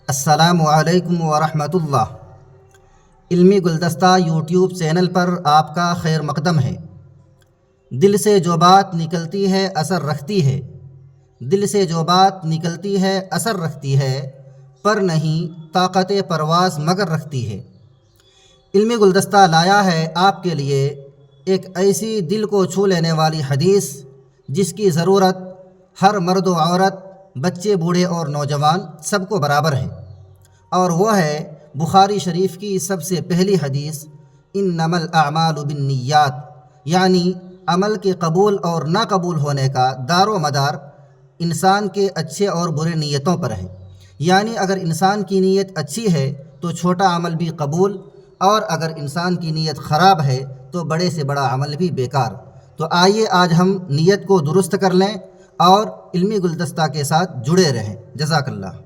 अस्सलामु अलैकुम वरहमतुल्लाह। इल्मी गुलदस्ता यूट्यूब चैनल पर आपका खैर मकदम है। दिल से जो बात निकलती है असर रखती है, दिल से जो बात निकलती है असर रखती है, पर नहीं ताकत परवाज़ मगर रखती है। इल्मी गुलदस्ता लाया है आपके लिए एक ऐसी दिल को छू लेने वाली हदीस जिसकी ज़रूरत हर मर्द व औरत, बच्चे, बूढ़े और नौजवान सबको बराबर है। और वह है बुखारी शरीफ की सबसे पहली हदीस, इन्नमल अमालु बिन्नियात, यानी अमल के कबूल और ना कबूल होने का दारो मदार इंसान के अच्छे और बुरे नीयतों पर है। यानी अगर इंसान की नीयत अच्छी है तो छोटा अमल भी कबूल, और अगर इंसान की नीयत ख़राब है तो बड़े से बड़ा अमल भी बेकार। तो आइए आज हम नीयत को दुरुस्त कर लें और इल्मी गुलदस्ता के साथ जुड़े रहें। जज़ाकल्लाह।